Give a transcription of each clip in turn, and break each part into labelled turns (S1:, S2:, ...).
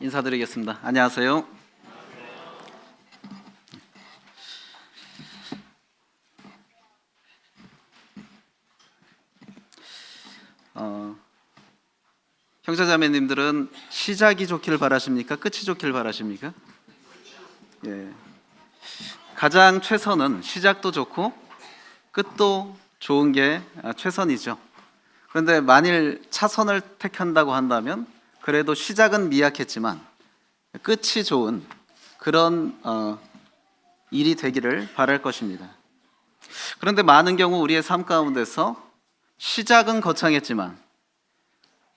S1: 인사드리겠습니다. 안녕하세요. 형제자매님들은 시작이 좋길 바라십니까? 끝이 좋길 바라십니까? 예. 가장 최선은 시작도 좋고 끝도 좋은 게 최선이죠. 그런데 만일 차선을 택한다고 한다면 그래도 시작은 미약했지만 끝이 좋은 그런 일이 되기를 바랄 것입니다. 그런데 많은 경우 우리의 삶 가운데서 시작은 거창했지만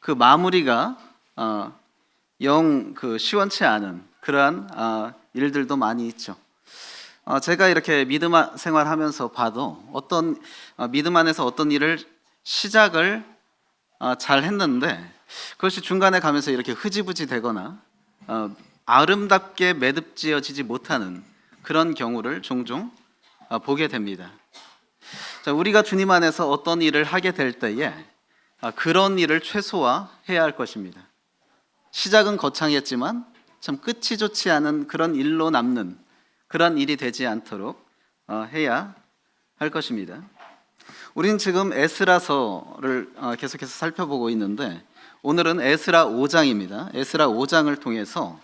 S1: 그 마무리가 영 시원치 않은 그러한 일들도 많이 있죠. 제가 이렇게 믿음 생활하면서 봐도 어떤 믿음 안에서 어떤 일을 시작을 잘 했는데 그것이 중간에 가면서 이렇게 흐지부지 되거나 아름답게 매듭지어지지 못하는 그런 경우를 종종 보게 됩니다. 자, 우리가 주님 안에서 어떤 일을 하게 될 때에 그런 일을 최소화해야 할 것입니다. 시작은 거창했지만 참 끝이 좋지 않은 그런 일로 남는 그런 일이 되지 않도록 해야 할 것입니다. 우리는 지금 에스라서를 계속해서 살펴보고 있는데 오늘은 에스라 5장입니다. 에스라 5장을 통해서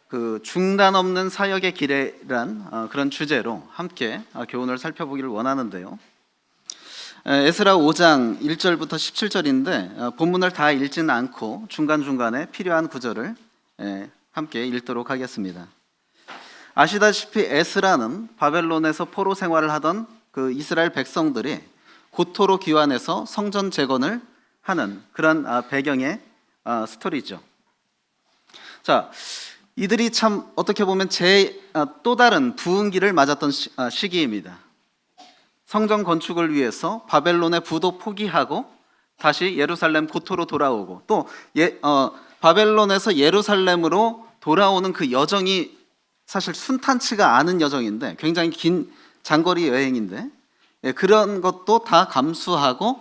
S1: 그 중단 없는 사역의 길이란 그런 주제로 함께 교훈을 살펴보기를 원하는데요. 에스라 5장 1절부터 17절인데 본문을 다 읽지는 않고 중간중간에 필요한 구절을 함께 읽도록 하겠습니다. 아시다시피 에스라는 바벨론에서 포로 생활을 하던 그 이스라엘 백성들이 고토로 귀환해서 성전 재건을 하는 그런 배경의 스토리죠. 자, 이들이 참 어떻게 보면 또 다른 부흥기를 맞았던 시기입니다. 성전 건축을 위해서 바벨론의 부도 포기하고 다시 예루살렘 고토로 돌아오고 또 바벨론에서 예루살렘으로 돌아오는 그 여정이 사실 순탄치가 않은 여정인데 굉장히 긴 장거리 여행인데 그런 것도 다 감수하고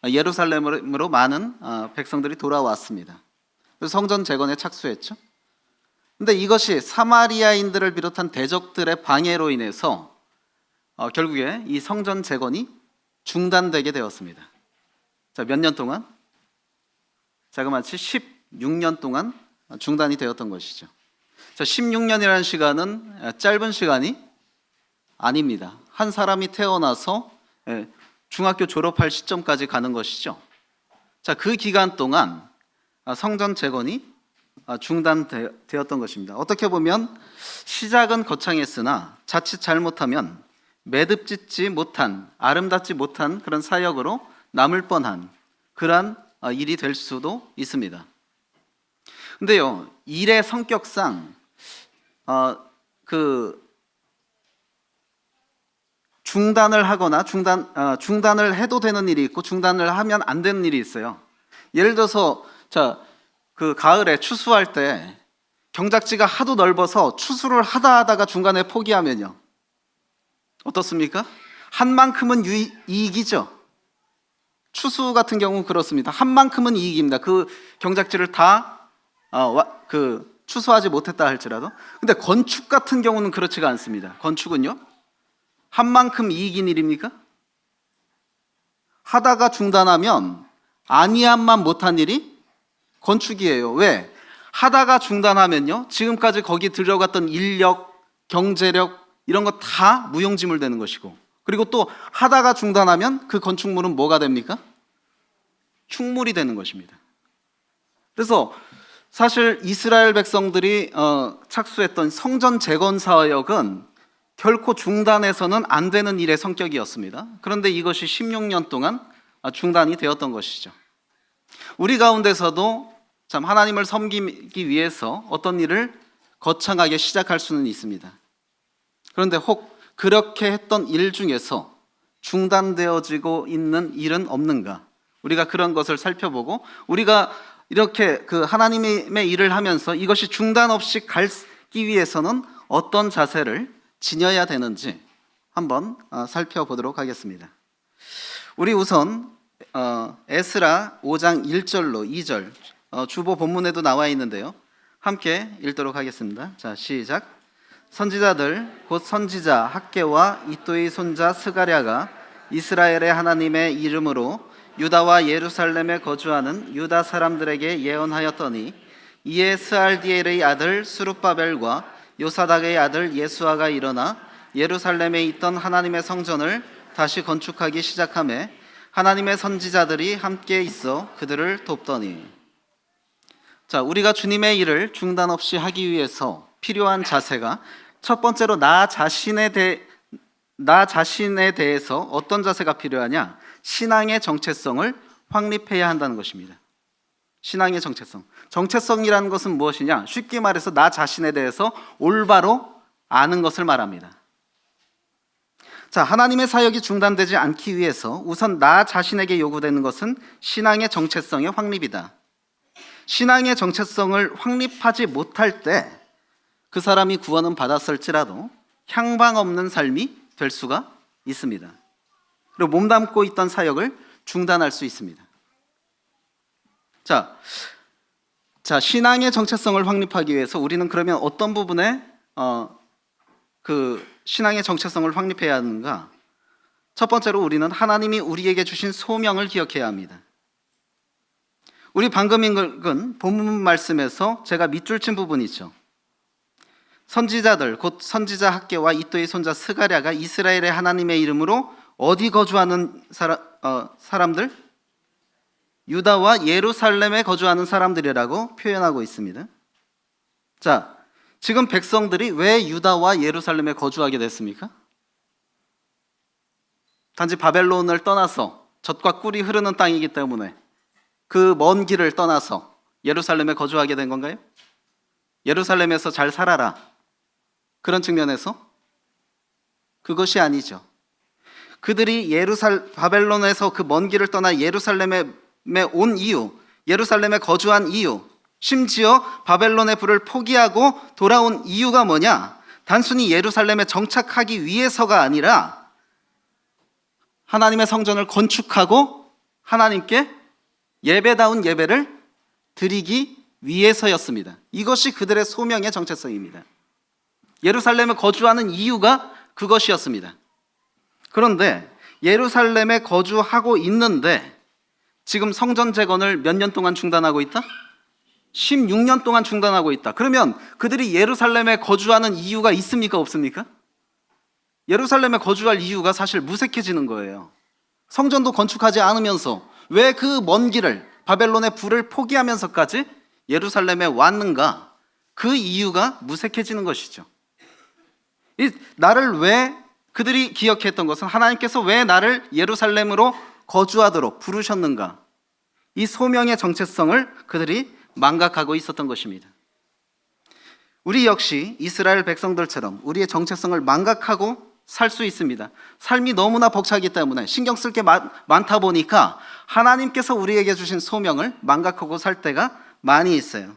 S1: 예루살렘으로 많은 백성들이 돌아왔습니다. 그래서 성전 재건에 착수했죠. 근데 이것이 사마리아인들을 비롯한 대적들의 방해로 인해서 결국에 이 성전 재건이 중단되게 되었습니다. 자, 몇 년 동안? 자그마치 16년 동안 중단이 되었던 것이죠. 자, 16년이라는 시간은 짧은 시간이 아닙니다. 한 사람이 태어나서 중학교 졸업할 시점까지 가는 것이죠. 자, 그 기간 동안 성전 재건이 중단되었던 것입니다. 어떻게 보면 시작은 거창했으나 자칫 잘못하면 매듭짓지 못한, 아름답지 못한 그런 사역으로 남을 뻔한 그러한 일이 될 수도 있습니다. 근데요, 일의 성격상 중단을 하거나 중단을 해도 되는 일이 있고 중단을 하면 안 되는 일이 있어요. 예를 들어서 그 가을에 추수할 때 경작지가 하도 넓어서 추수를 하다가 중간에 포기하면요 어떻습니까? 한 만큼은 이익이죠. 추수 같은 경우는 그렇습니다. 한 만큼은 이익입니다. 그 경작지를 다 추수하지 못했다 할지라도. 근데 건축 같은 경우는 그렇지가 않습니다. 건축은요 한 만큼 이익인 일입니까? 하다가 중단하면 아니함만 못한 일이 건축이에요. 왜? 하다가 중단하면요 지금까지 거기 들어갔던 인력, 경제력 이런 거 다 무용지물 되는 것이고 그리고 또 하다가 중단하면 그 건축물은 뭐가 됩니까? 흉물이 되는 것입니다. 그래서 사실 이스라엘 백성들이 착수했던 성전 재건 사역은 결코 중단해서는 안 되는 일의 성격이었습니다. 그런데 이것이 16년 동안 중단이 되었던 것이죠. 우리 가운데서도 참 하나님을 섬기기 위해서 어떤 일을 거창하게 시작할 수는 있습니다. 그런데 혹 그렇게 했던 일 중에서 중단되어지고 있는 일은 없는가? 우리가 그런 것을 살펴보고 우리가 이렇게 그 하나님의 일을 하면서 이것이 중단 없이 가기 위해서는 어떤 자세를 지녀야 되는지 한번 살펴보도록 하겠습니다. 우리 우선 에스라 5장 1절로 2절 주보 본문에도 나와 있는데요. 함께 읽도록 하겠습니다. 자, 시작. 선지자들 곧 선지자 학개와 이또의 손자 스가랴가 이스라엘의 하나님의 이름으로 유다와 예루살렘에 거주하는 유다 사람들에게 예언하였더니, 이에 스알디엘의 아들 스룹바벨과 요사닥의 아들 예수아가 일어나 예루살렘에 있던 하나님의 성전을 다시 건축하기 시작하며 하나님의 선지자들이 함께 있어 그들을 돕더니. 자, 우리가 주님의 일을 중단 없이 하기 위해서 필요한 자세가, 첫 번째로 나 자신에 대해서 어떤 자세가 필요하냐? 신앙의 정체성을 확립해야 한다는 것입니다. 신앙의 정체성. 정체성이라는 것은 무엇이냐? 쉽게 말해서 나 자신에 대해서 올바로 아는 것을 말합니다. 자, 하나님의 사역이 중단되지 않기 위해서 우선 나 자신에게 요구되는 것은 신앙의 정체성의 확립이다. 신앙의 정체성을 확립하지 못할 때 그 사람이 구원은 받았을지라도 향방 없는 삶이 될 수가 있습니다. 그리고 몸담고 있던 사역을 중단할 수 있습니다. 자, 신앙의 정체성을 확립하기 위해서 우리는 그러면 어떤 부분에 그 신앙의 정체성을 확립해야 하는가? 첫 번째로 우리는 하나님이 우리에게 주신 소명을 기억해야 합니다. 우리 방금 읽은 본문 말씀에서 제가 밑줄 친 부분이 있죠. 선지자들 곧 선지자 학개와 이또의 손자 스가랴가 이스라엘의 하나님의 이름으로 어디 거주하는 사람들? 유다와 예루살렘에 거주하는 사람들이라고 표현하고 있습니다. 자, 지금 백성들이 왜 유다와 예루살렘에 거주하게 됐습니까? 단지 바벨론을 떠나서 젖과 꿀이 흐르는 땅이기 때문에 그 먼 길을 떠나서 예루살렘에 거주하게 된 건가요? 예루살렘에서 잘 살아라, 그런 측면에서? 그것이 아니죠. 그들이 바벨론에서 그 먼 길을 떠나 예루살렘에 온 이유, 예루살렘에 거주한 이유, 심지어 바벨론의 불을 포기하고 돌아온 이유가 뭐냐? 단순히 예루살렘에 정착하기 위해서가 아니라 하나님의 성전을 건축하고 하나님께 예배다운 예배를 드리기 위해서였습니다. 이것이 그들의 소명의 정체성입니다. 예루살렘에 거주하는 이유가 그것이었습니다. 그런데 예루살렘에 거주하고 있는데 지금 성전 재건을 몇 년 동안 중단하고 있다? 16년 동안 중단하고 있다. 그러면 그들이 예루살렘에 거주하는 이유가 있습니까? 없습니까? 예루살렘에 거주할 이유가 사실 무색해지는 거예요. 성전도 건축하지 않으면서 왜 그 먼 길을, 바벨론의 불을 포기하면서까지 예루살렘에 왔는가? 그 이유가 무색해지는 것이죠. 나를 왜, 그들이 기억했던 것은 하나님께서 왜 나를 예루살렘으로 거주하도록 부르셨는가? 이 소명의 정체성을 그들이 망각하고 있었던 것입니다. 우리 역시 이스라엘 백성들처럼 우리의 정체성을 망각하고 살 수 있습니다. 삶이 너무나 벅차기 때문에 신경 쓸 게 많다 보니까 하나님께서 우리에게 주신 소명을 망각하고 살 때가 많이 있어요.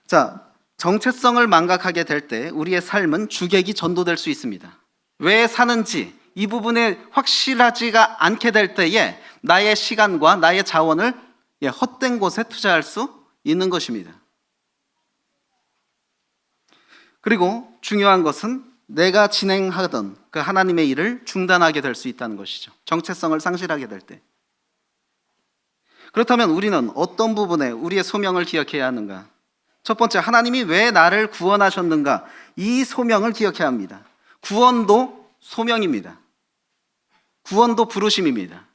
S1: 자, 정체성을 망각하게 될 때 우리의 삶은 주객이 전도될 수 있습니다. 왜 사는지 이 부분에 확실하지가 않게 될 때에 나의 시간과 나의 자원을 헛된 곳에 투자할 수 있는 것입니다. 그리고 중요한 것은 내가 진행하던 그 하나님의 일을 중단하게 될 수 있다는 것이죠. 정체성을 상실하게 될 때. 그렇다면 우리는 어떤 부분에 우리의 소명을 기억해야 하는가? 첫 번째, 하나님이 왜 나를 구원하셨는가? 이 소명을 기억해야 합니다. 구원도 소명입니다. 구원도 부르심입니다.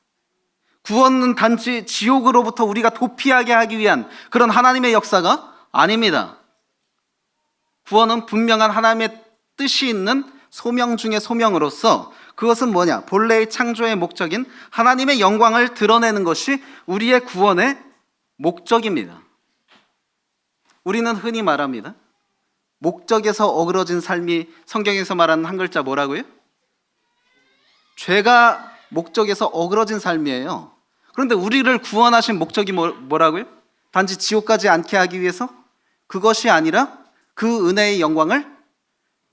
S1: 구원은 단지 지옥으로부터 우리가 도피하게 하기 위한 그런 하나님의 역사가 아닙니다. 구원은 분명한 하나님의 뜻이 있는 소명 중의 소명으로서, 그것은 뭐냐? 본래의 창조의 목적인 하나님의 영광을 드러내는 것이 우리의 구원의 목적입니다. 우리는 흔히 말합니다. 목적에서 어그러진 삶이 성경에서 말하는 한 글자 뭐라고요? 죄가 목적에서 어그러진 삶이에요. 그런데 우리를 구원하신 목적이 뭐라고요? 단지 지옥 가지 않게 하기 위해서? 그것이 아니라 그 은혜의 영광을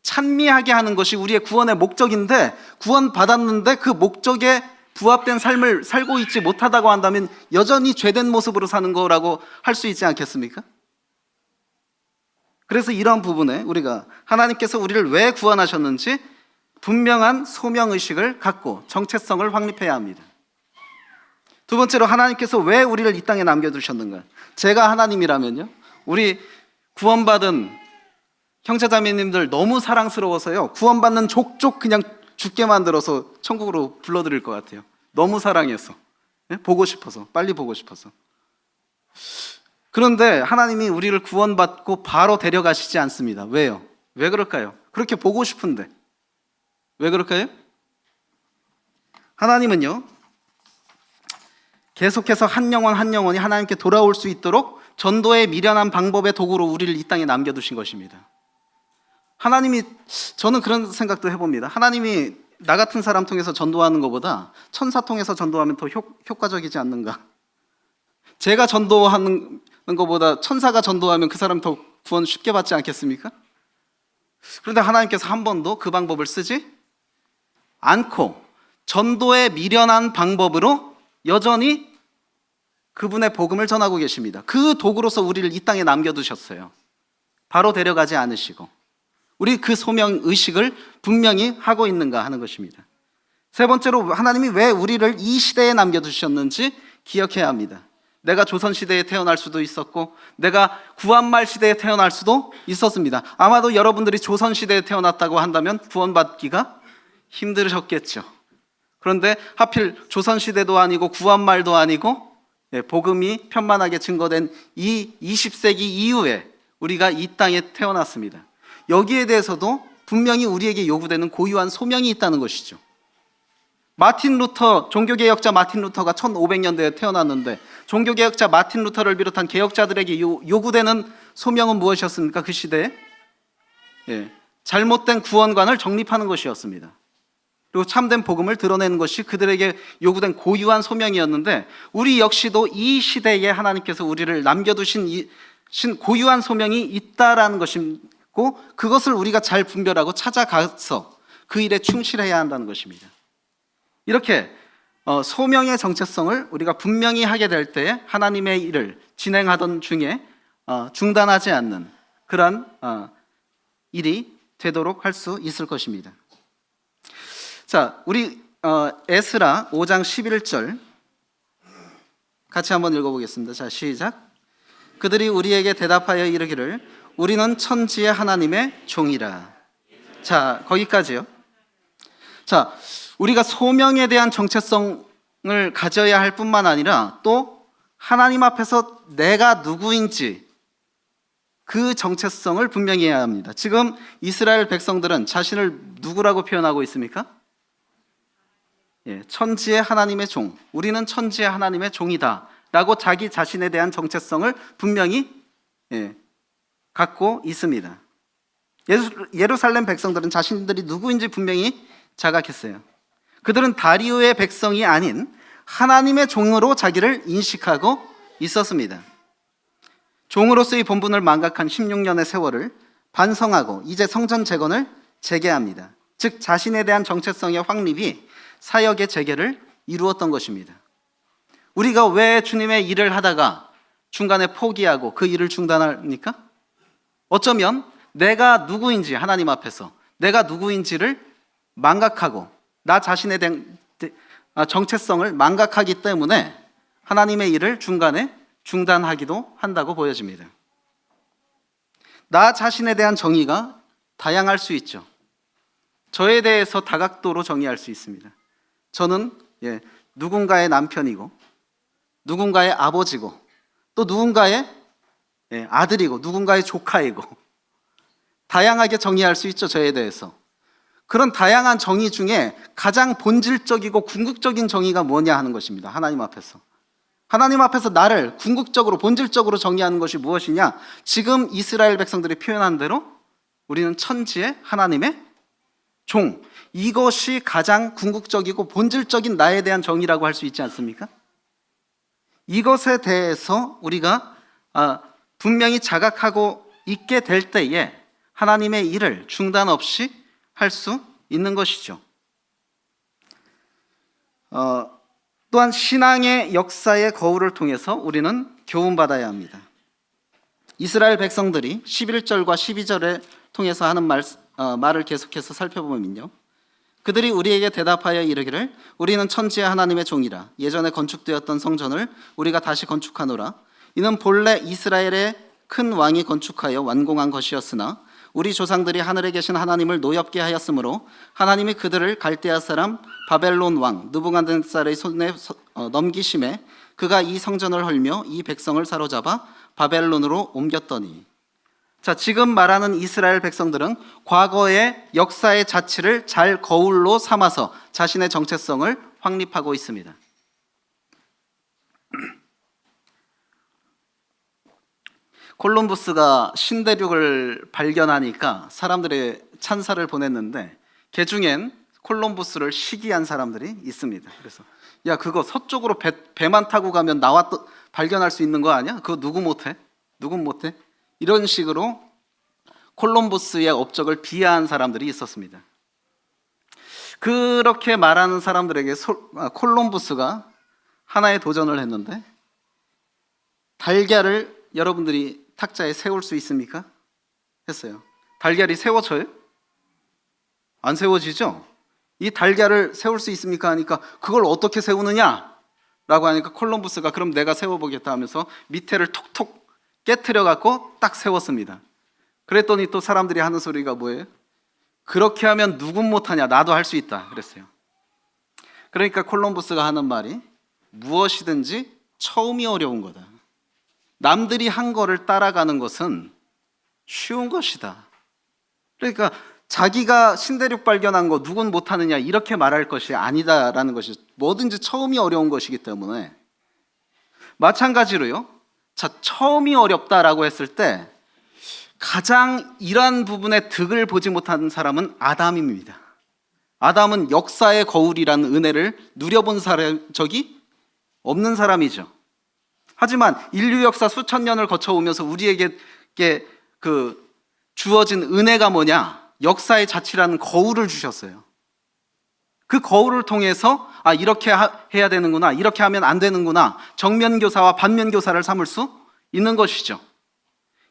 S1: 찬미하게 하는 것이 우리의 구원의 목적인데, 구원 받았는데 그 목적에 부합된 삶을 살고 있지 못하다고 한다면 여전히 죄된 모습으로 사는 거라고 할 수 있지 않겠습니까? 그래서 이런 부분에 우리가 하나님께서 우리를 왜 구원하셨는지 분명한 소명의식을 갖고 정체성을 확립해야 합니다. 두 번째로, 하나님께서 왜 우리를 이 땅에 남겨두셨는가? 제가 하나님이라면요, 우리 구원받은 형제자매님들 너무 사랑스러워서요, 구원받는 족족 그냥 죽게 만들어서 천국으로 불러드릴 것 같아요. 너무 사랑해서, 보고 싶어서, 빨리 보고 싶어서. 그런데 하나님이 우리를 구원받고 바로 데려가시지 않습니다. 왜요? 왜 그럴까요? 그렇게 보고 싶은데 왜 그럴까요? 하나님은요, 계속해서 한 영혼 한 영혼이 하나님께 돌아올 수 있도록 전도의 미련한 방법의 도구로 우리를 이 땅에 남겨두신 것입니다. 하나님이, 저는 그런 생각도 해봅니다. 하나님이 나 같은 사람 통해서 전도하는 것보다 천사 통해서 전도하면 더 효과적이지 않는가? 제가 전도하는 것보다 천사가 전도하면 그 사람 더 구원 쉽게 받지 않겠습니까? 그런데 하나님께서 한 번도 그 방법을 쓰지 않고 전도의 미련한 방법으로 여전히 그분의 복음을 전하고 계십니다. 그 도구로서 우리를 이 땅에 남겨두셨어요. 바로 데려가지 않으시고. 우리 그 소명 의식을 분명히 하고 있는가 하는 것입니다. 세 번째로, 하나님이 왜 우리를 이 시대에 남겨두셨는지 기억해야 합니다. 내가 조선시대에 태어날 수도 있었고 내가 구한말 시대에 태어날 수도 있었습니다. 아마도 여러분들이 조선시대에 태어났다고 한다면 구원받기가 힘들으셨겠죠. 그런데 하필 조선시대도 아니고 구한말도 아니고 복음이 편만하게 증거된 이 20세기 이후에 우리가 이 땅에 태어났습니다. 여기에 대해서도 분명히 우리에게 요구되는 고유한 소명이 있다는 것이죠. 마틴 루터, 종교개혁자 마틴 루터가 1500년대에 태어났는데 종교개혁자 마틴 루터를 비롯한 개혁자들에게 요구되는 소명은 무엇이었습니까? 그 시대에 잘못된 구원관을 정립하는 것이었습니다. 그리고 참된 복음을 드러내는 것이 그들에게 요구된 고유한 소명이었는데, 우리 역시도 이 시대에 하나님께서 우리를 남겨두신 고유한 소명이 있다라는 것이고, 그것을 우리가 잘 분별하고 찾아가서 그 일에 충실해야 한다는 것입니다. 이렇게 소명의 정체성을 우리가 분명히 하게 될 때에 하나님의 일을 진행하던 중에 중단하지 않는 그러한 일이 되도록 할 수 있을 것입니다. 자, 우리 에스라 5장 11절 같이 한번 읽어보겠습니다. 자, 시작. 그들이 우리에게 대답하여 이르기를 우리는 천지의 하나님의 종이라. 자, 거기까지요. 자, 우리가 소명에 대한 정체성을 가져야 할 뿐만 아니라 또 하나님 앞에서 내가 누구인지 그 정체성을 분명히 해야 합니다. 지금 이스라엘 백성들은 자신을 누구라고 표현하고 있습니까? 천지의 하나님의 종, 우리는 천지의 하나님의 종이다 라고 자기 자신에 대한 정체성을 분명히 갖고 있습니다. 예루살렘 백성들은 자신들이 누구인지 분명히 자각했어요. 그들은 다리오의 백성이 아닌 하나님의 종으로 자기를 인식하고 있었습니다. 종으로서의 본분을 망각한 16년의 세월을 반성하고 이제 성전 재건을 재개합니다. 즉 자신에 대한 정체성의 확립이 사역의 재개를 이루었던 것입니다. 우리가 왜 주님의 일을 하다가 중간에 포기하고 그 일을 중단합니까? 어쩌면 내가 누구인지, 하나님 앞에서 내가 누구인지를 망각하고 나 자신에 대한 정체성을 망각하기 때문에 하나님의 일을 중간에 중단하기도 한다고 보여집니다. 나 자신에 대한 정의가 다양할 수 있죠. 저에 대해서 다각도로 정의할 수 있습니다. 저는 누군가의 남편이고 누군가의 아버지고 또 누군가의 아들이고 누군가의 조카이고 다양하게 정의할 수 있죠. 저에 대해서. 그런 다양한 정의 중에 가장 본질적이고 궁극적인 정의가 뭐냐 하는 것입니다. 하나님 앞에서. 하나님 앞에서 나를 궁극적으로 본질적으로 정의하는 것이 무엇이냐? 지금 이스라엘 백성들이 표현한 대로 우리는 천지의 하나님의 종, 이것이 가장 궁극적이고 본질적인 나에 대한 정의라고 할 수 있지 않습니까? 이것에 대해서 우리가 분명히 자각하고 있게 될 때에 하나님의 일을 중단 없이 할 수 있는 것이죠. 또한 신앙의 역사의 거울을 통해서 우리는 교훈받아야 합니다. 이스라엘 백성들이 11절과 12절에 통해서 하는 말을 계속해서 살펴보면요, 그들이 우리에게 대답하여 이르기를 우리는 천지의 하나님의 종이라. 예전에 건축되었던 성전을 우리가 다시 건축하노라. 이는 본래 이스라엘의 큰 왕이 건축하여 완공한 것이었으나 우리 조상들이 하늘에 계신 하나님을 노엽게 하였으므로 하나님이 그들을 갈대아 사람 바벨론 왕 느부갓네살의 손에 넘기심에 그가 이 성전을 헐며 이 백성을 사로잡아 바벨론으로 옮겼더니. 자, 지금 말하는 이스라엘 백성들은 과거의 역사의 자취를 잘 거울로 삼아서 자신의 정체성을 확립하고 있습니다. 콜럼부스가 신대륙을 발견하니까 사람들의 찬사를 보냈는데 그 중엔 콜럼부스를 시기한 사람들이 있습니다. 그래서 야, 그거 서쪽으로 배만 타고 가면 발견할 수 있는 거 아니야? 그거 누구 못해? 누군 못해? 이런 식으로 콜럼부스의 업적을 비하한 사람들이 있었습니다. 그렇게 말하는 사람들에게 콜럼부스가 하나의 도전을 했는데, 달걀을 여러분들이 탁자에 세울 수 있습니까? 했어요. 달걀이 세워져요? 안 세워지죠? 이 달걀을 세울 수 있습니까? 하니까 그걸 어떻게 세우느냐? 라고 하니까 콜럼부스가 그럼 내가 세워보겠다 하면서 밑에를 톡톡 깨트려 갖고 딱 세웠습니다. 그랬더니 또 사람들이 하는 소리가 뭐예요? 그렇게 하면 누군 못하냐? 나도 할 수 있다 그랬어요. 그러니까 콜럼부스가 하는 말이 무엇이든지 처음이 어려운 거다. 남들이 한 거를 따라가는 것은 쉬운 것이다. 그러니까 자기가 신대륙 발견한 거 누군 못하느냐 이렇게 말할 것이 아니다라는 것이, 뭐든지 처음이 어려운 것이기 때문에. 마찬가지로요, 자, 처음이 어렵다라고 했을 때 가장 이러한 부분에 득을 보지 못한 사람은 아담입니다. 아담은 역사의 거울이라는 은혜를 누려본 적이 없는 사람이죠. 하지만 인류 역사 수천 년을 거쳐오면서 우리에게 주어진 은혜가 뭐냐? 역사의 자취라는 거울을 주셨어요. 그 거울을 통해서 이렇게 해야 되는구나, 이렇게 하면 안 되는구나, 정면교사와 반면교사를 삼을 수 있는 것이죠.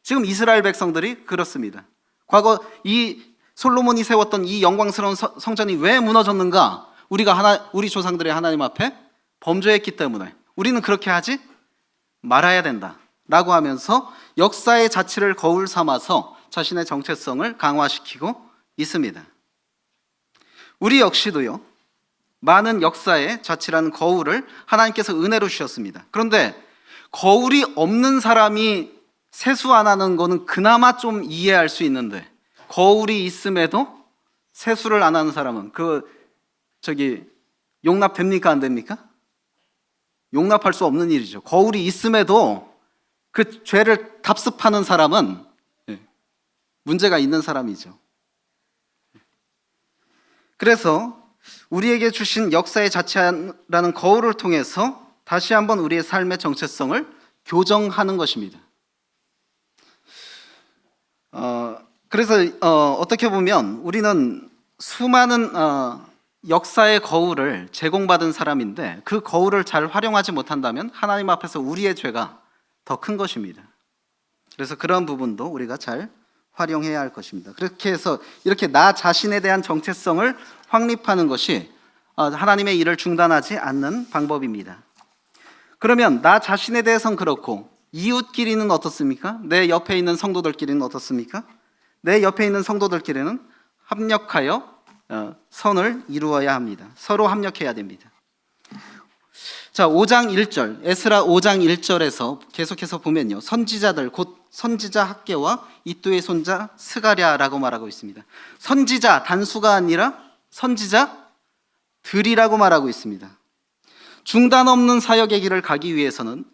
S1: 지금 이스라엘 백성들이 그렇습니다. 과거 이 솔로몬이 세웠던 이 영광스러운 성전이 왜 무너졌는가? 우리 조상들의 하나님 앞에 범죄했기 때문에 우리는 그렇게 하지 말아야 된다 라고 하면서 역사의 자취를 거울 삼아서 자신의 정체성을 강화시키고 있습니다. 우리 역시도요, 많은 역사의 자취라는 거울을 하나님께서 은혜로 주셨습니다. 그런데 거울이 없는 사람이 세수 안 하는 거는 그나마 좀 이해할 수 있는데, 거울이 있음에도 세수를 안 하는 사람은 용납됩니까? 안 됩니까? 용납할 수 없는 일이죠. 거울이 있음에도 그 죄를 답습하는 사람은 문제가 있는 사람이죠. 그래서 우리에게 주신 역사의 자체라는 거울을 통해서 다시 한번 우리의 삶의 정체성을 교정하는 것입니다. 그래서 어떻게 보면 우리는 수많은 역사의 거울을 제공받은 사람인데, 그 거울을 잘 활용하지 못한다면 하나님 앞에서 우리의 죄가 더 큰 것입니다. 그래서 그런 부분도 우리가 잘 활용해야 할 것입니다. 그렇게 해서 이렇게 나 자신에 대한 정체성을 확립하는 것이 하나님의 일을 중단하지 않는 방법입니다. 그러면 나 자신에 대해서는 그렇고 이웃끼리는 어떻습니까? 내 옆에 있는 성도들끼리는 어떻습니까? 내 옆에 있는 성도들끼리는 합력하여 선을 이루어야 합니다. 서로 합력해야 됩니다. 자, 5장 1절, 에스라 5장 1절에서 계속해서 보면요, 선지자들 곧 선지자 학개와 이또의 손자 스가랴라고 말하고 있습니다. 선지자 단수가 아니라 선지자들이라고 말하고 있습니다. 중단 없는 사역의 길을 가기 위해서는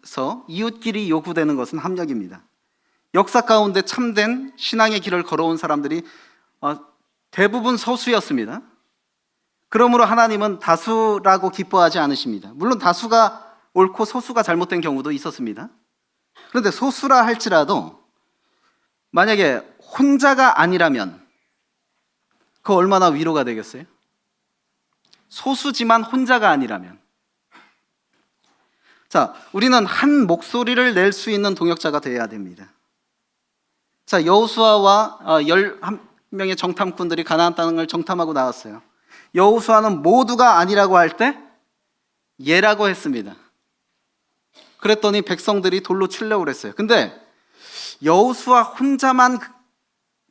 S1: 이웃끼리 요구되는 것은 합력입니다. 역사 가운데 참된 신앙의 길을 걸어온 사람들이 대부분 소수였습니다. 그러므로 하나님은 다수라고 기뻐하지 않으십니다. 물론 다수가 옳고 소수가 잘못된 경우도 있었습니다. 그런데 소수라 할지라도 만약에 혼자가 아니라면 그 얼마나 위로가 되겠어요? 소수지만 혼자가 아니라면. 자, 우리는 한 목소리를 낼 수 있는 동역자가 되어야 됩니다. 자, 여호수아와 11명의 정탐꾼들이 가나안 땅을 정탐하고 나왔어요. 여호수아는 모두가 아니라고 할 때 예라고 했습니다. 그랬더니 백성들이 돌로 치려고 그랬어요. 근데 여호수아 혼자만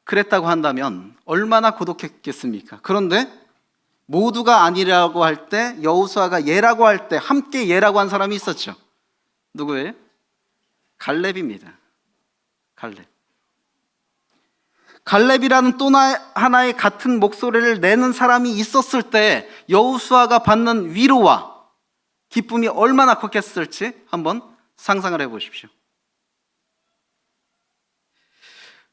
S1: 그랬다고 한다면 얼마나 고독했겠습니까? 그런데 모두가 아니라고 할 때, 여호수아가 예라고 할 때 함께 예라고 한 사람이 있었죠. 누구예요? 갈렙입니다. 갈렙이라는 또 하나의 같은 목소리를 내는 사람이 있었을 때 여호수아가 받는 위로와 기쁨이 얼마나 컸겠을지 한번 상상을 해보십시오.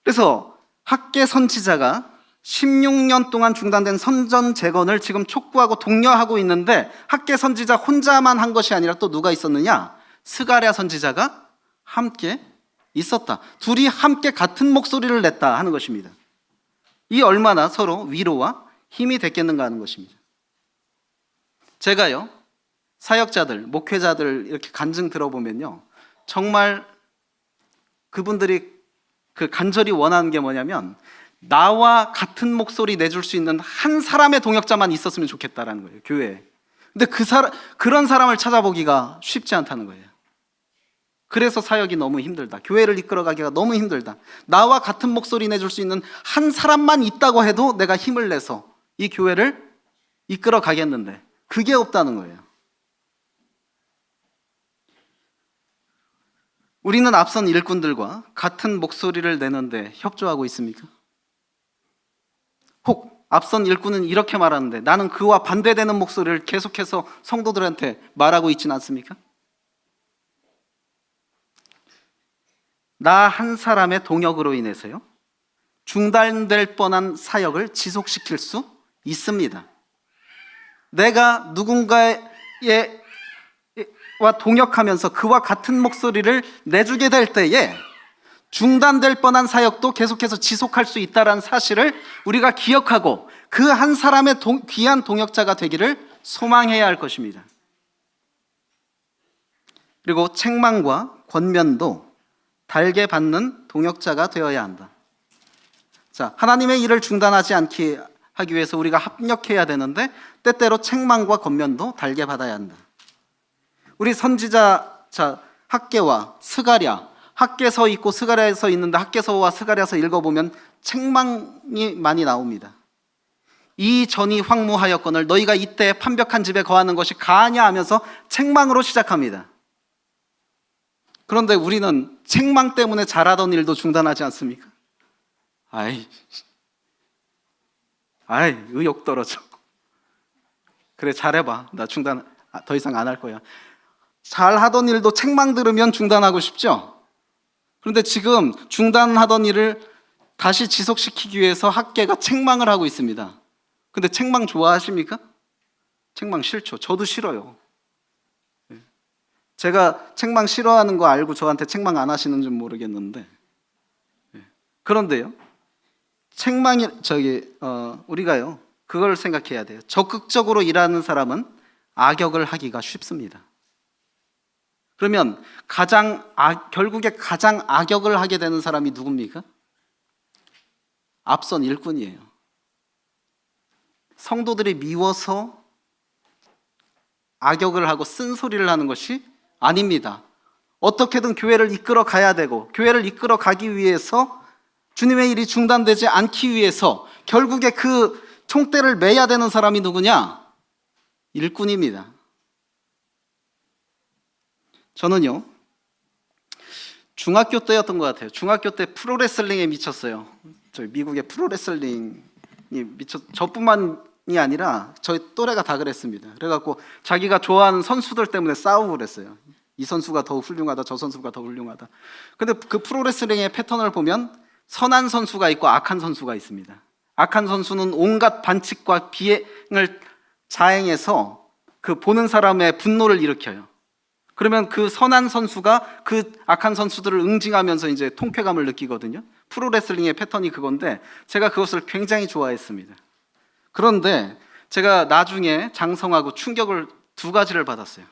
S1: 그래서 학개 선지자가 16년 동안 중단된 선전 재건을 지금 촉구하고 독려하고 있는데, 학개 선지자 혼자만 한 것이 아니라 또 누가 있었느냐? 스가랴 선지자가 함께 있었다. 둘이 함께 같은 목소리를 냈다 하는 것입니다. 이 얼마나 서로 위로와 힘이 됐겠는가 하는 것입니다. 제가요, 사역자들, 목회자들 이렇게 간증 들어보면요, 정말 그분들이 그 간절히 원하는 게 뭐냐면 나와 같은 목소리 내줄 수 있는 한 사람의 동역자만 있었으면 좋겠다라는 거예요, 교회에. 근데 그런 사람을 찾아보기가 쉽지 않다는 거예요. 그래서 사역이 너무 힘들다. 교회를 이끌어가기가 너무 힘들다. 나와 같은 목소리 내줄 수 있는 한 사람만 있다고 해도 내가 힘을 내서 이 교회를 이끌어가겠는데 그게 없다는 거예요. 우리는 앞선 일꾼들과 같은 목소리를 내는데 협조하고 있습니까? 혹 앞선 일꾼은 이렇게 말하는데 나는 그와 반대되는 목소리를 계속해서 성도들한테 말하고 있지는 않습니까? 나 한 사람의 동역으로 인해서요, 중단될 뻔한 사역을 지속시킬 수 있습니다. 내가 누군가와 동역하면서 그와 같은 목소리를 내주게 될 때에 중단될 뻔한 사역도 계속해서 지속할 수 있다는 사실을 우리가 기억하고 그 한 사람의 귀한 동역자가 되기를 소망해야 할 것입니다. 그리고 책망과 권면도 달게 받는 동역자가 되어야 한다. 자, 하나님의 일을 중단하지 않게 하기 위해서 우리가 합력해야 되는데 때때로 책망과 권면도 달게 받아야 한다. 우리 선지자 학개와 스가랴, 학개서 있고 스가랴서 있는데 학개서와 스가랴서 읽어보면 책망이 많이 나옵니다. 이 전이 황무하였거늘 너희가 이때 판벽한 집에 거하는 것이 가하냐 하면서 책망으로 시작합니다. 그런데 우리는 책망 때문에 잘하던 일도 중단하지 않습니까? 의욕 떨어져. 그래, 잘해봐. 나 중단 더 이상 안 할 거야. 잘하던 일도 책망 들으면 중단하고 싶죠? 그런데 지금 중단하던 일을 다시 지속시키기 위해서 학계가 책망을 하고 있습니다. 근데 책망 좋아하십니까? 책망 싫죠. 저도 싫어요. 제가 책망 싫어하는 거 알고 저한테 책망 안 하시는 줄 모르겠는데, 그런데요, 책망이 우리가요 그걸 생각해야 돼요. 적극적으로 일하는 사람은 악역을 하기가 쉽습니다. 그러면 결국에 가장 악역을 하게 되는 사람이 누굽니까? 앞선 일꾼이에요. 성도들이 미워서 악역을 하고 쓴소리를 하는 것이 아닙니다. 어떻게든 교회를 이끌어 가야 되고, 교회를 이끌어 가기 위해서 주님의 일이 중단되지 않기 위해서 결국에 그 총대를 매야 되는 사람이 누구냐? 일꾼입니다. 저는요, 중학교 때였던 것 같아요. 중학교 때 프로레슬링에 미쳤어요. 저희 미국의 프로레슬링이 저뿐만이 아니라 저희 또래가 다 그랬습니다. 그래갖고 자기가 좋아하는 선수들 때문에 싸우고 그랬어요. 이 선수가 더 훌륭하다, 저 선수가 더 훌륭하다. 근데 그 프로레슬링의 패턴을 보면 선한 선수가 있고 악한 선수가 있습니다. 악한 선수는 온갖 반칙과 비행을 자행해서 그 보는 사람의 분노를 일으켜요. 그러면 그 선한 선수가 그 악한 선수들을 응징하면서 이제 통쾌감을 느끼거든요. 프로레슬링의 패턴이 그건데 제가 그것을 굉장히 좋아했습니다. 그런데 제가 나중에 장성하고 충격을 두 가지를 받았어요.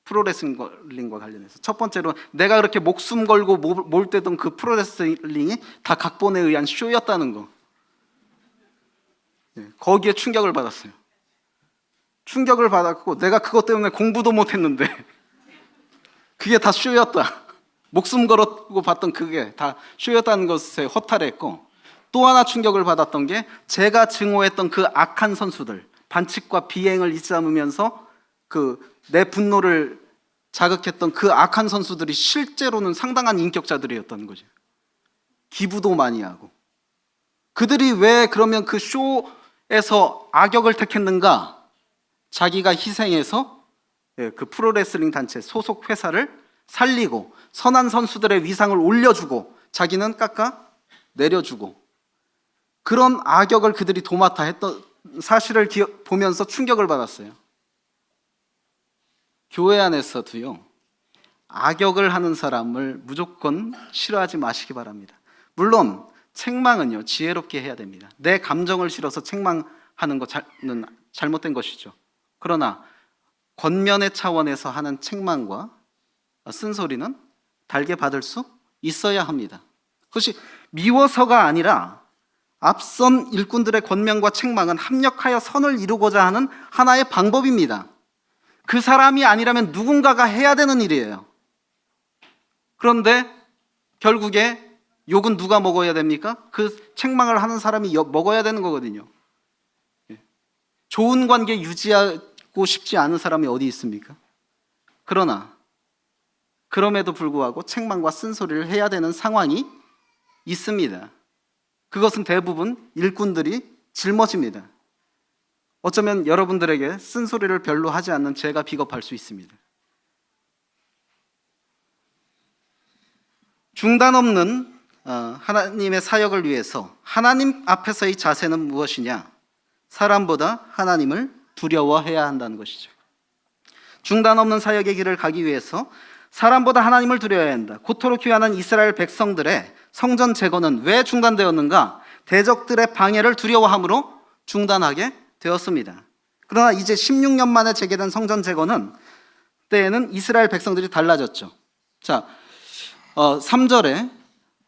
S1: 프로레슬링과 관련해서. 첫 번째로 내가 그렇게 목숨 걸고 몰때던 그 프로레슬링이 다 각본에 의한 쇼였다는 거. 거기에 충격을 받았어요. 충격을 받았고 내가 그것 때문에 공부도 못했는데 그게 다 쇼였다. 목숨 걸고 봤던 그게 다 쇼였다는 것에 허탈했고, 또 하나 충격을 받았던 게 제가 증오했던 그 악한 선수들, 반칙과 비행을 일삼으면서 그 내 분노를 자극했던 그 악한 선수들이 실제로는 상당한 인격자들이었던 거죠. 기부도 많이 하고. 그들이 왜 그러면 그 쇼에서 악역을 택했는가? 자기가 희생해서 그 프로레슬링 단체 소속 회사를 살리고 선한 선수들의 위상을 올려주고 자기는 깎아 내려주고, 그런 악역을 그들이 도맡아 했던 사실을 보면서 충격을 받았어요. 교회 안에서도요, 악역을 하는 사람을 무조건 싫어하지 마시기 바랍니다. 물론 책망은요, 지혜롭게 해야 됩니다. 내 감정을 실어서 책망하는 것은 잘못된 것이죠. 그러나 권면의 차원에서 하는 책망과 쓴소리는 달게 받을 수 있어야 합니다. 그것이 미워서가 아니라 앞선 일꾼들의 권면과 책망은 합력하여 선을 이루고자 하는 하나의 방법입니다. 그 사람이 아니라면 누군가가 해야 되는 일이에요. 그런데 결국에 욕은 누가 먹어야 됩니까? 그 책망을 하는 사람이 먹어야 되는 거거든요. 좋은 관계 유지하고 싶지 않은 사람이 어디 있습니까? 그러나 그럼에도 불구하고 책망과 쓴소리를 해야 되는 상황이 있습니다. 그것은 대부분 일꾼들이 짊어집니다. 어쩌면 여러분들에게 쓴소리를 별로 하지 않는 제가 비겁할 수 있습니다. 중단 없는 하나님의 사역을 위해서 하나님 앞에서의 자세는 무엇이냐? 사람보다 하나님을 두려워해야 한다는 것이죠. 중단 없는 사역의 길을 가기 위해서 사람보다 하나님을 두려워해야 한다. 고토로 귀환한 이스라엘 백성들의 성전 재건은 왜 중단되었는가? 대적들의 방해를 두려워함으로 중단하게 되었습니다. 그러나 이제 16년 만에 재개된 성전 재건은 때에는 이스라엘 백성들이 달라졌죠. 자, 3절에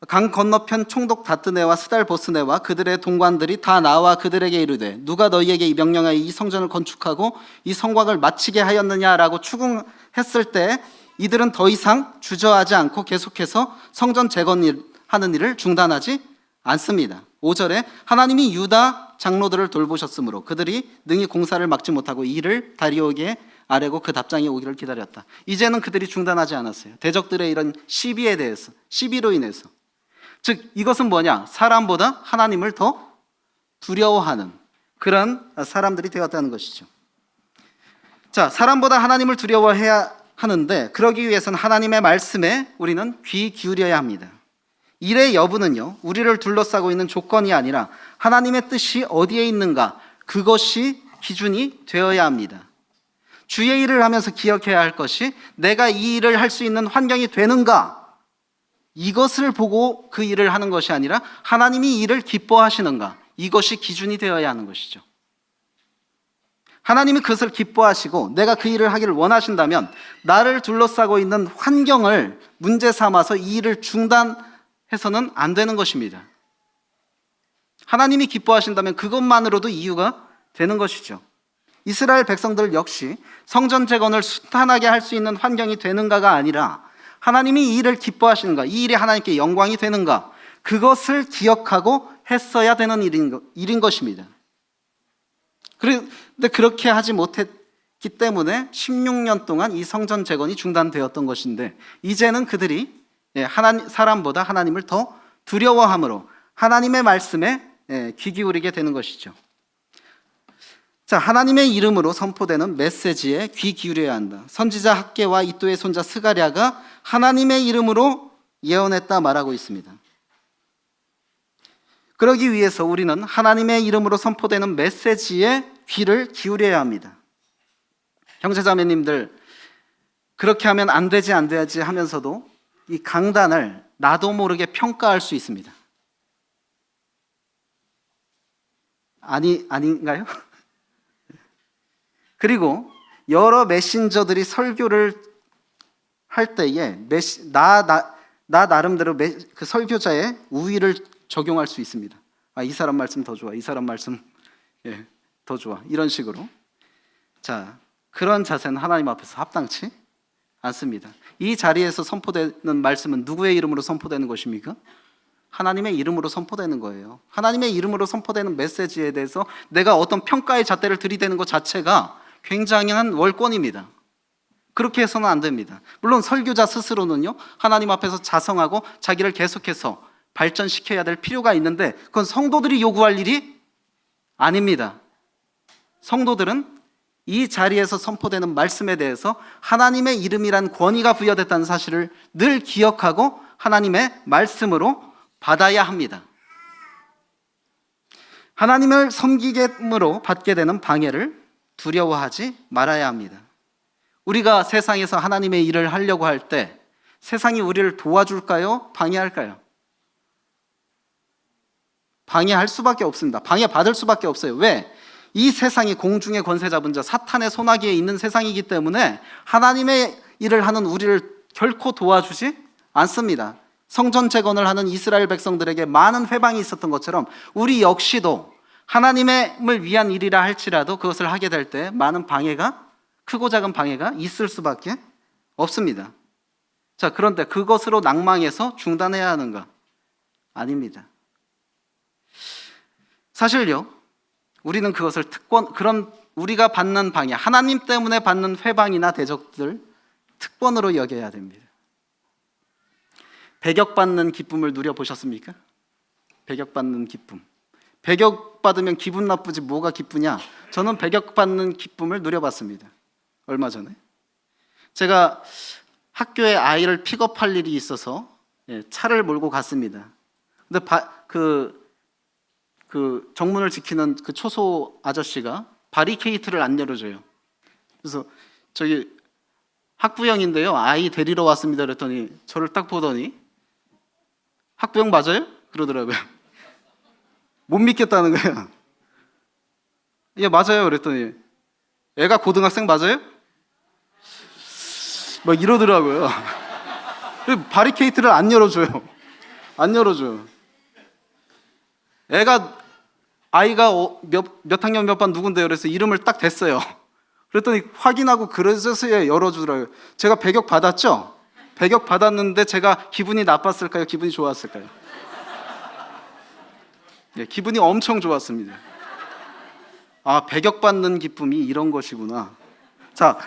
S1: 강 건너편 총독 다뜨네와 스달보스네와 그들의 동관들이 다 나와 그들에게 이르되 누가 너희에게 이 명령하여 이 성전을 건축하고 이 성곽을 마치게 하였느냐라고 추궁했을 때 이들은 더 이상 주저하지 않고 계속해서 성전 재건하는 일을 중단하지 않습니다. 5절에 하나님이 유다 장로들을 돌보셨으므로 그들이 능히 공사를 막지 못하고 이 일을 다리오에게 아뢰고 그 답장이 오기를 기다렸다. 이제는 그들이 중단하지 않았어요. 대적들의 이런 시비로 인해서. 즉 이것은 뭐냐? 사람보다 하나님을 더 두려워하는 그런 사람들이 되었다는 것이죠. 자, 사람보다 하나님을 두려워해야 하는데 그러기 위해서는 하나님의 말씀에 우리는 귀 기울여야 합니다. 일의 여부는요, 우리를 둘러싸고 있는 조건이 아니라 하나님의 뜻이 어디에 있는가, 그것이 기준이 되어야 합니다. 주의 일을 하면서 기억해야 할 것이 내가 이 일을 할 수 있는 환경이 되는가, 이것을 보고 그 일을 하는 것이 아니라 하나님이 이 일을 기뻐하시는가, 이것이 기준이 되어야 하는 것이죠. 하나님이 그것을 기뻐하시고 내가 그 일을 하기를 원하신다면 나를 둘러싸고 있는 환경을 문제 삼아서 이 일을 중단해서는 안 되는 것입니다. 하나님이 기뻐하신다면 그것만으로도 이유가 되는 것이죠. 이스라엘 백성들 역시 성전 재건을 순탄하게 할 수 있는 환경이 되는가가 아니라 하나님이 이 일을 기뻐하시는가, 이 일이 하나님께 영광이 되는가, 그것을 기억하고 했어야 되는 일인 것입니다. 그런데 그렇게 하지 못했기 때문에 16년 동안 이 성전 재건이 중단되었던 것인데 이제는 그들이 사람보다 하나님을 더 두려워함으로 하나님의 말씀에 귀 기울이게 되는 것이죠. 자, 하나님의 이름으로 선포되는 메시지에 귀 기울여야 한다. 선지자 학개와 이도의 손자 스가랴가 하나님의 이름으로 예언했다 말하고 있습니다. 그러기 위해서 우리는 하나님의 이름으로 선포되는 메시지에 귀를 기울여야 합니다. 형제자매님들, 그렇게 하면 안 되지 하면서도 이 강단을 나도 모르게 평가할 수 있습니다. 아닌가요? 그리고 여러 메신저들이 설교를 할 때에 나 나름대로 그 설교자의 우위를 적용할 수 있습니다. 이 사람 말씀 더 좋아, 이 사람 말씀 더 좋아, 이런 식으로. 자, 그런 자세는 하나님 앞에서 합당치 않습니다. 이 자리에서 선포되는 말씀은 누구의 이름으로 선포되는 것입니까? 하나님의 이름으로 선포되는 거예요. 하나님의 이름으로 선포되는 메시지에 대해서 내가 어떤 평가의 잣대를 들이대는 것 자체가 굉장한 월권입니다. 그렇게 해서는 안 됩니다. 물론 설교자 스스로는요, 하나님 앞에서 자성하고 자기를 계속해서 발전시켜야 될 필요가 있는데, 그건 성도들이 요구할 일이 아닙니다. 성도들은 이 자리에서 선포되는 말씀에 대해서 하나님의 이름이란 권위가 부여됐다는 사실을 늘 기억하고 하나님의 말씀으로 받아야 합니다. 하나님을 섬기므로 받게 되는 방해를 두려워하지 말아야 합니다. 우리가 세상에서 하나님의 일을 하려고 할 때 세상이 우리를 도와줄까요? 방해할까요? 방해할 수밖에 없습니다. 방해받을 수밖에 없어요. 왜? 이 세상이 공중의 권세 잡은 자 사탄의 손아귀에 있는 세상이기 때문에 하나님의 일을 하는 우리를 결코 도와주지 않습니다. 성전 재건을 하는 이스라엘 백성들에게 많은 회방이 있었던 것처럼 우리 역시도 하나님을 위한 일이라 할지라도 그것을 하게 될 때 많은 방해가, 크고 작은 방해가 있을 수밖에 없습니다. 자, 그런데 그것으로 낭망해서 중단해야 하는가? 아닙니다. 사실요, 우리는 그것을 그런 우리가 받는 방해, 하나님 때문에 받는 회방이나 대적들 특권으로 여겨야 됩니다. 배격받는 기쁨을 누려보셨습니까? 배격받는 기쁨. 배격받으면 기분 나쁘지 뭐가 기쁘냐? 저는 배격받는 기쁨을 누려봤습니다. 얼마 전에 제가 학교에 아이를 픽업할 일이 있어서 차를 몰고 갔습니다. 근데 그 정문을 지키는 그 초소 아저씨가 바리케이트를 안 열어줘요. 그래서 저기 학부형인데요, 아이 데리러 왔습니다 그랬더니 저를 딱 보더니 학부형 맞아요? 그러더라고요. 못 믿겠다는 거예요. 예, 맞아요 그랬더니 애가 고등학생 맞아요? 막 이러더라고요. 바리케이트를 안 열어줘요. 안 열어줘요. 아이가 몇 학년 몇 반 누군데요? 그래서 이름을 딱 댔어요. 그랬더니 확인하고 그래서야 열어주더라고요. 제가 배격 받았죠? 배격 받았는데 제가 기분이 나빴을까요? 기분이 좋았을까요? 네, 기분이 엄청 좋았습니다. 배격받는 기쁨이 이런 것이구나. 자,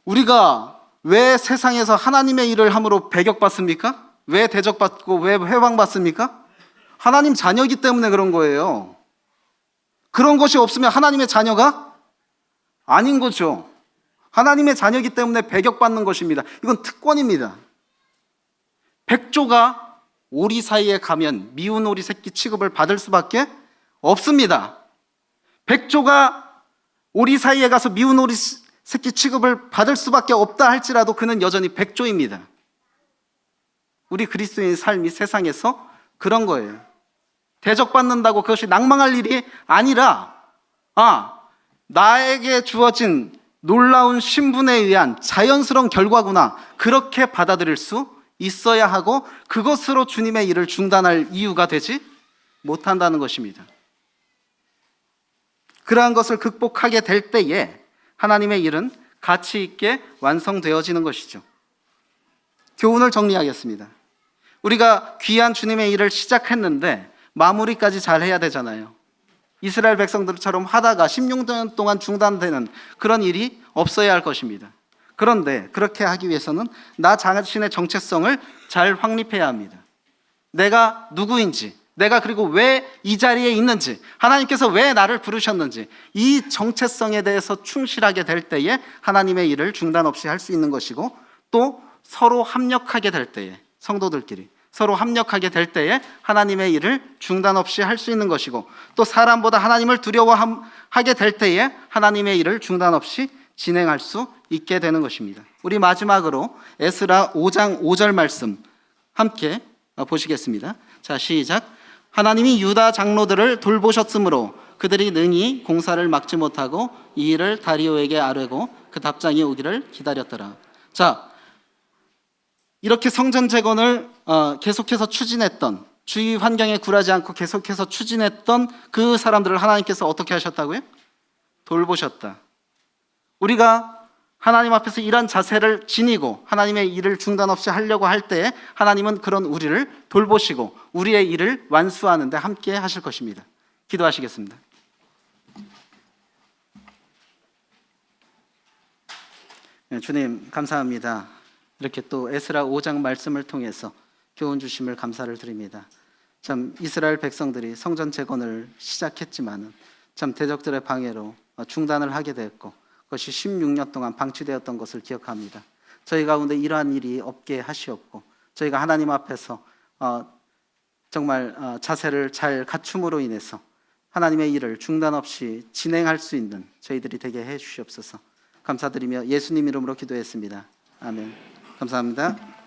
S1: 우리가 왜 세상에서 하나님의 일을 함으로 배격받습니까? 왜 대적받고 왜 회방받습니까? 하나님 자녀이기 때문에 그런 거예요. 그런 것이 없으면 하나님의 자녀가 아닌 거죠. 하나님의 자녀이기 때문에 배격받는 것입니다. 이건 특권입니다. 백조가 오리 사이에 가면 미운 오리 새끼 취급을 받을 수밖에 없습니다. 백조가 오리 사이에 가서 미운 오리 새끼 취급을 받을 수밖에 없다 할지라도 그는 여전히 백조입니다. 우리 그리스도인의 삶이 세상에서 그런 거예요. 대적받는다고 그것이 낭망할 일이 아니라 나에게 주어진 놀라운 신분에 의한 자연스러운 결과구나, 그렇게 받아들일 수 있어야 하고 그것으로 주님의 일을 중단할 이유가 되지 못한다는 것입니다. 그러한 것을 극복하게 될 때에 하나님의 일은 가치 있게 완성되어지는 것이죠. 교훈을 정리하겠습니다. 우리가 귀한 주님의 일을 시작했는데 마무리까지 잘 해야 되잖아요. 이스라엘 백성들처럼 하다가 16년 동안 중단되는 그런 일이 없어야 할 것입니다. 그런데 그렇게 하기 위해서는 나 자신의 정체성을 잘 확립해야 합니다. 내가 누구인지, 내가 그리고 왜 이 자리에 있는지, 하나님께서 왜 나를 부르셨는지, 이 정체성에 대해서 충실하게 될 때에 하나님의 일을 중단 없이 할 수 있는 것이고, 또 서로 합력하게 될 때에, 성도들끼리 서로 합력하게 될 때에 하나님의 일을 중단 없이 할 수 있는 것이고, 또 사람보다 하나님을 두려워하게 될 때에 하나님의 일을 중단 없이 진행할 수 있게 되는 것입니다. 우리 마지막으로 에스라 5장 5절 말씀 함께 보시겠습니다. 자, 시작. 하나님이 유다 장로들을 돌보셨으므로 그들이 능히 공사를 막지 못하고 이 일을 다리오에게 아뢰고 그 답장이 오기를 기다렸더라. 자, 이렇게 성전 재건을 계속해서 추진했던, 주위 환경에 굴하지 않고 계속해서 추진했던 그 사람들을 하나님께서 어떻게 하셨다고요? 돌보셨다. 우리가 하나님 앞에서 이런 자세를 지니고 하나님의 일을 중단 없이 하려고 할 때 하나님은 그런 우리를 돌보시고 우리의 일을 완수하는 데 함께 하실 것입니다. 기도하시겠습니다. 네, 주님 감사합니다. 이렇게 또 에스라 5장 말씀을 통해서 교훈 주심을 감사를 드립니다. 참 이스라엘 백성들이 성전 재건을 시작했지만은 참 대적들의 방해로 중단을 하게 되었고 그것이 16년 동안 방치되었던 것을 기억합니다. 저희 가운데 이러한 일이 없게 하시옵고 저희가 하나님 앞에서 정말 자세를 잘 갖춤으로 인해서 하나님의 일을 중단 없이 진행할 수 있는 저희들이 되게 해 주시옵소서. 감사드리며 예수님 이름으로 기도했습니다. 아멘. 감사합니다.